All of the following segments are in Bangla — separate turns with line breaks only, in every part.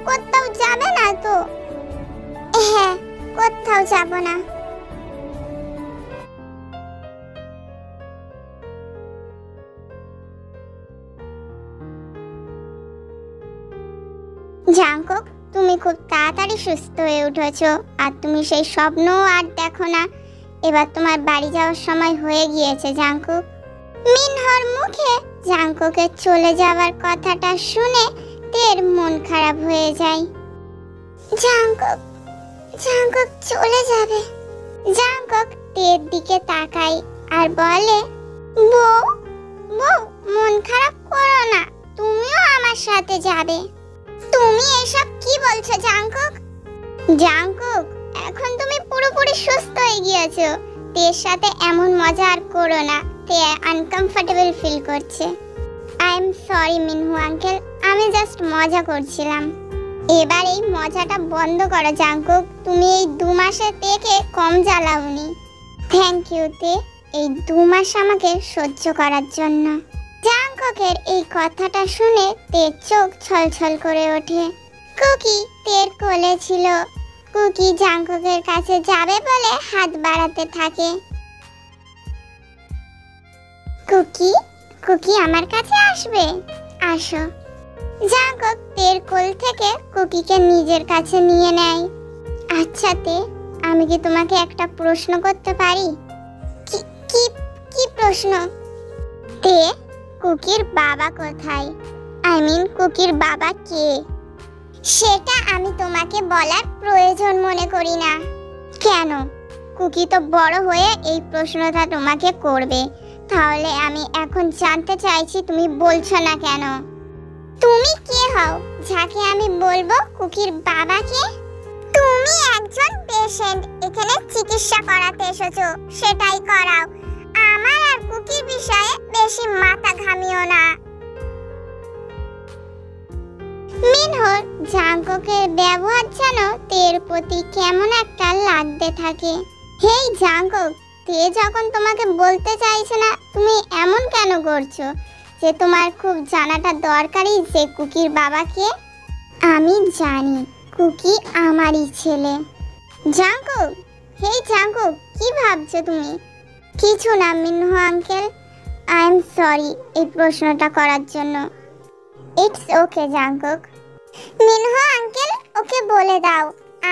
কোথাও যাবে না তো? হ্যাঁ, কোথাও যাব না। জাঙ্কুক, তুমি খুব তাড়াতাড়ি সুস্থ হয়ে উঠেছো, আর তুমি সেই স্বপ্ন আর দেখো না। এবার তোমার বাড়ি যাওয়ার সময় হয়ে গিয়েছে জাঙ্কুক। মিনহোর মুখে জাঙ্কুকের চলে যাওয়ার কথাটা শুনে তের মন খারাপ হয়ে যায়। জাঙ্কুক, জাঙ্কুক চলে যাবে। জাঙ্কুক তের দিকে তাকায় আর বলে, বউ, বউ, মন খারাপ করো না, তুমিও আমার সাথে যাবে। তুমি এসব কি বলছো জাঙ্কুক? জাঙ্কুক, এখন তুমি পুরোপুরি সুস্থ হয়ে গিয়েছো। তের সাথে এমন মজা আর করো না, তে আনকমফর্টেবল ফিল করছে। I am sorry Minho uncle, আমি জাস্ট মজা করছিলাম। এবার এই মজাটা বন্ধ করো জাঙ্কুক, তুমি এই 2 মাসে তেকে কম জ্বালাওনি। থ্যাংক ইউ তে, এই 2 মাস আমাকে সহ্য করার জন্য। জাঙ্কুকের এই কথাটা শুনে তের চোখ ছলছল করে ওঠে। কুকি তের কোলে ছিল। কুকি জাঙ্কুকের কাছে যাবে বলে হাত বাড়াতে থাকে। কুকি, কুকি আমার কাছে আসবে, আসো। জাঙ্কুক তের কোল থেকে কুকিকে নিজের কাছে নিয়ে নেয়। আচ্ছা তে, আমি কি তোমাকে একটা প্রশ্ন করতে পারি? কি কি কি প্রশ্ন? তে, কুকির বাবা কোথায়? আই মিন কুকির বাবা কে? সেটা আমি তোমাকে বলার প্রয়োজন মনে করি না। কেন? কুকি তো বড় হয়ে এই প্রশ্নটা তোমাকে করবে। তাহলে আমি এখন জানতে চাইছি তুমি বলছো না কেন? তুমি কে হও যাকে আমি বলবো কুকির বাবা কে? তুমি একজন পেশেন্ট, এখানে চিকিৎসা করাতে এসেছো, সেটাই করাও। আমার আর কুকির বিষয়ে বেশি মাথা ঘামিও না। মিনহোর জাঙ্কুকের ব্যবহার যেন তের প্রতি কেমন একটা লাগতে থাকে। হেই জাঙ্কুক, তে যখন তোমাকে বলতে চাইছে না, তুমি এমন কেন করছো যে তোমার খুব জানাটা দরকারি যে কুকির বাবা কে? আমি জানি কুকি আমারই ছেলে। জাঙ্কুক, হেই জাঙ্কুক, কি ভাবছো তুমি? কিছু না Minho uncle, I am sorry এই প্রশ্নটা করার জন্য। It's okay Jungkook. Minho uncle, okay বলে দাও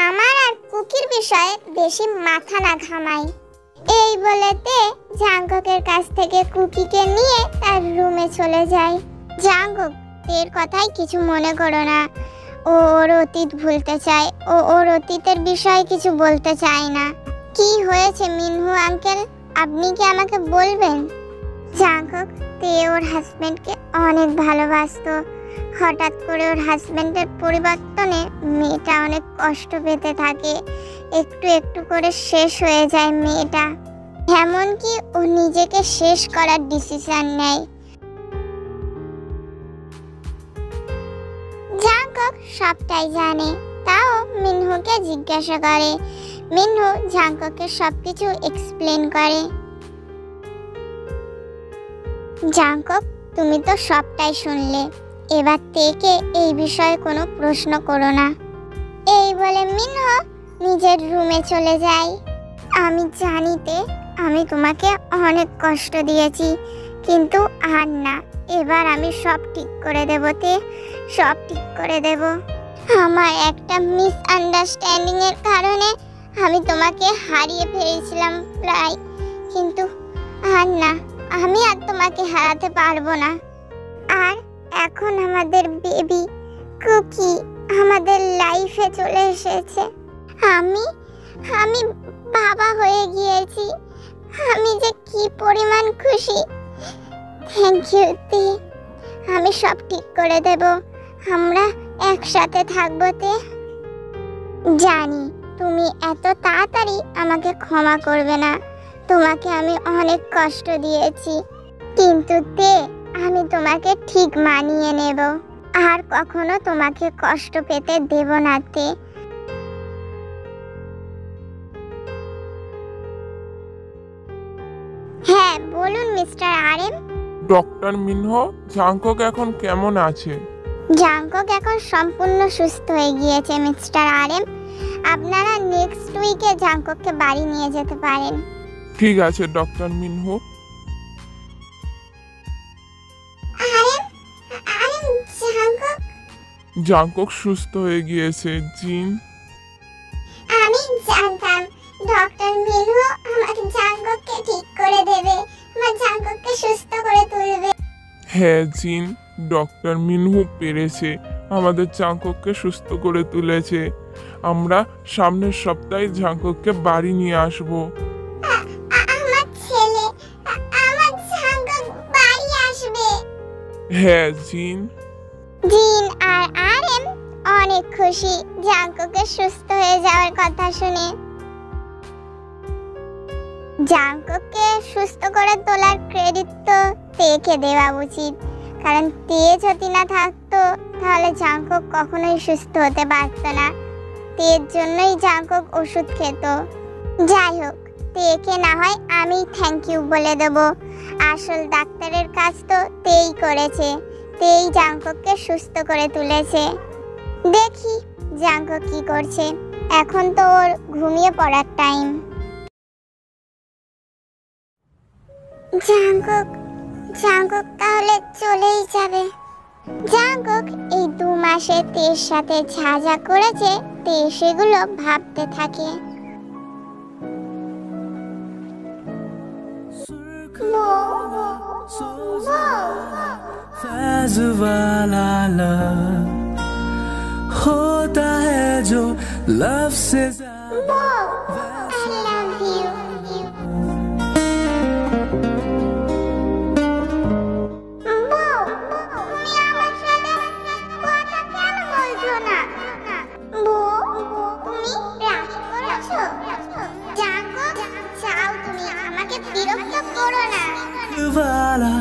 আমার আর কুকির বিষয়ে বেশি মাথা না ঘামাই। এই বলেতে জাঙ্কুকের কাছ থেকে কুকিকে নিয়ে তার রুমে চলে যায়। জাঙ্কুক, এর কথাই কিছু মনে করো না। ও ওর অতীত ভুলতে চায়, ও ওর অতীতের বিষয়ে কিছু বলতে চায় না। কি হয়েছে মিনহো আঙ্কেল, আপনি কি আমাকে বলবেন? জাঙ্কুক, তে ওর হাজবেন্ডকে অনেক ভালোবাসতো। হঠাৎ করে ওর হাজবেন্ডের পরিবর্তনে মেয়েটা অনেক কষ্ট পেতে থাকে। একটু একটু করে শেষ হয়ে যায় মেয়েটা। এমনকি ও নিজেকে শেষ করার ডিসিশন নেয়। জাঙ্কুক সবটাই জানে, তাও মিনহোকে জিজ্ঞাসা করে। মিনহো জাঙ্কুককে সবকিছু এক্সপ্লেন করে। জাঙ্কুক, তুমি তো সবটাই শুনলে, এবার থেকে এই বিষয়ে কোনো প্রশ্ন করো না। এই বলে মিনহো নিজের রুমে চলে যায়। আমি জানিতে আমি তোমাকে অনেক কষ্ট দিয়েছি, কিন্তু আর না, এবার আমি সব ঠিক করে দেব তে, সব ঠিক করে দেব। আমার একটা মিসআন্ডারস্ট্যান্ডিং এর কারণে আমি তোমাকে হারিয়ে ফেলেছিলাম প্রায়, কিন্তু আর না, আমি আর তোমাকে হারাতে পারবো না। আর এখন আমাদের বেবি কুকি আমাদের লাইফে চলে এসেছে। আমি আমি বাবা হয়ে গিয়েছি। আমি যে কি পরিমাণ খুশি। থ্যাংক ইউ তে, আমি সব ঠিক করে দেব, আমরা একসাথে থাকবো তে। জানি তুমি এত তাড়াতাড়ি আমাকে ক্ষমা করবে না, তোমাকে আমি অনেক কষ্ট দিয়েছি, কিন্তু তে আমি তোমাকে ঠিক মানিয়ে নেব, আর কখনো তোমাকে কষ্ট পেতে দেব না তে। হ্যাঁ বলুন mister RM.
Doctor Minho, Jungkook এখন কেমন আছে?
জাংকুক এখন সম্পূর্ণ সুস্থ হয়ে গিয়েছে মিস্টার আরএম। আপনারা নেক্সট উইকে জাংকুককে বাড়ি নিয়ে যেতে পারেন।
ঠিক আছে ডক্টর মিনহো। জাংকুক সুস্থ হয়ে গিয়েছে জিন।
আমি জানতাম ডক্টর মিনহো আমাকে জাংকুককে ঠিক করে দেবে, আমার জাংকুককে সুস্থ করে তুলবে।
হ্যাঁ জিন, ডক্টর মিনহো পেরেছে, আমাদের জাংকুককে সুস্থ করে তুলেছে। আমরা সামনের সপ্তাহে জাংকুককে বাড়ি নিয়ে আসবো।
আমার ছেলে, আমার জাংকুক বাড়ি আসবে।
হ্যাঁ জিন।
জিন আর আরএম অনেক খুশি জাংকুকের সুস্থ হয়ে যাওয়ার কথা শুনে। জাংকুককে সুস্থ করে তোলার ক্রেডিট তো তেকে দেওয়া উচিত, কারণ তে যদি না থাকতো তাহলে জাংকুক কখনোই সুস্থ হতে পারত না। তের জন্যই জাংকুক ওষুধ খেত। যাই হোক, তেকে না হয় আমি থ্যাংক ইউ বলে দেব, আসল ডাক্তারের কাজ তো তেই করেছে, তেই জাংকুককে সুস্থ করে তুলেছে। দেখি জাংকুক কি করছে, এখন তো ওর ঘুমিয়ে পড়ার টাইম। জাংকুক জাংকুক তাহলে চলেই যাবে। জাংকুক এই 2 মাসে তের সাথে যা যা করেছে তে সেগুলো ভাবতে থাকে।
फैज़ वाला लव होता है जो लव से ज़्यादा।
I love you.
वाला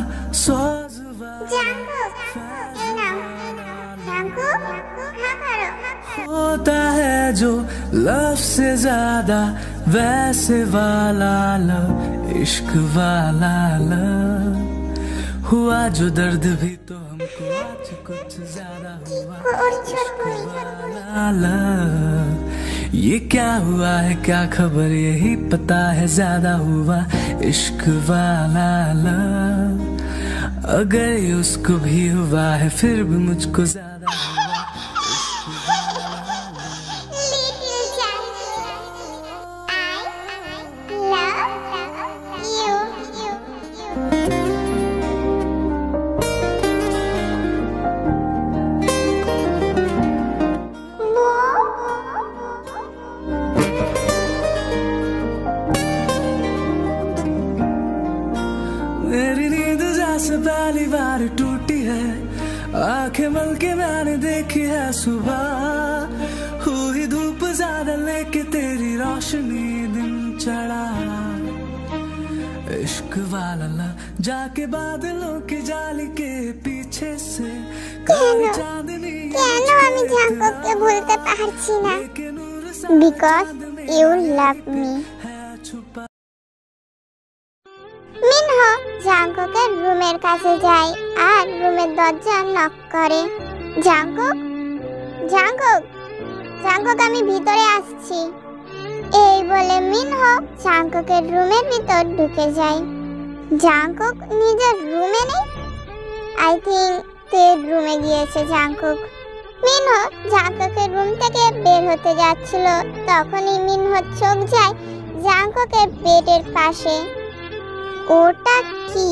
सोज होता है जो लव से ज्यादा, वैसे वाला लव, इश्क वाला लव हुआ जो दर्द भी तो हमको आज कुछ ज्यादा हुआ। इश्क वाला लव, ये क्या हुआ है क्या खबर, यही पता है ज्यादा हुआ। इश्क वाला लव, अगर ये उसको भी हुआ है फिर भी मुझको ज्यादा हुआ। मेरी नींद जैसे पहली बार टूटी है, आंखें मल के मैंने देखी है सुबह, हुई धूप ज्यादा लेके तेरी रोशनी दिन चढ़ा। इश्क वाला ला जाके बादलों की जाली के पीछे से काली चांदनी
কেন আমি জাংকুককে ভুলতে পারছি না? Because you love me. Minho জাংকুকের রুমের কাছে যায় আর রুমের দরজা নক করে। জাংকুক জাংকুক জাংকুক আমি ভিতরে আসছি, এই বলে মিনহো জাংকুকের রুমের ভিতর ঢুকে যায়। জাংকুক নিজের রুমে নেই, আই থিঙ্ক তের রুমে গিয়েছে জাংকুক। মিনহো জাংকুকের রুম থেকে বের হতে যাচ্ছিল, তখনই মিনহোর চোখ যায় জাংকুকের বেডের পাশে। ওটা কি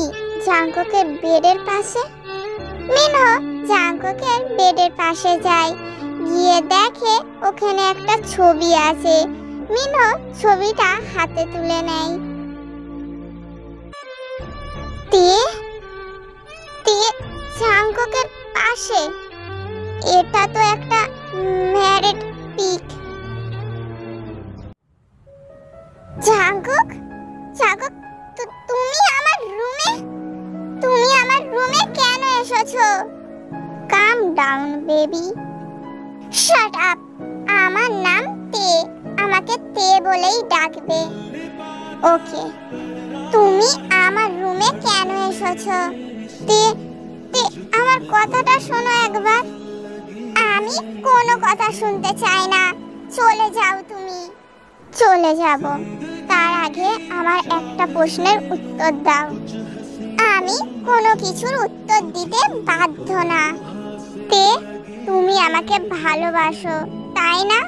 জাংকুকের বেডের পাশে? মিনহো জাংকুকের বেডের পাশে যায়, গিয়ে দেখে ওখানে একটা ছবি আছে। মিনহো ছবিটা হাতে তুলে নেয়। তে জাংকুকের পাশে, এটা তো একটা ম্যারিড পিক। জাংকুক জাংকুক তুমি আমার রুমে কেন এসেছো? কাম ডাউন বেবি, শাট আপ। আমার নাম তে, আমাকে তে বলেই ডাকবে, ওকে? তুমি আমার রুমে কেন এসেছো? তে তে আমার কথাটা শোনো একবার। আমি কোনো কথা শুনতে চাই না, চলে যাও তুমি। চলে যাব, তার আগে আমার একটা প্রশ্নের উত্তর দাও। আমি কোনো কিছুর উত্তর দিতে বাধ্য না। তে তুমি আমাকে ভালোবাসো, তাই না?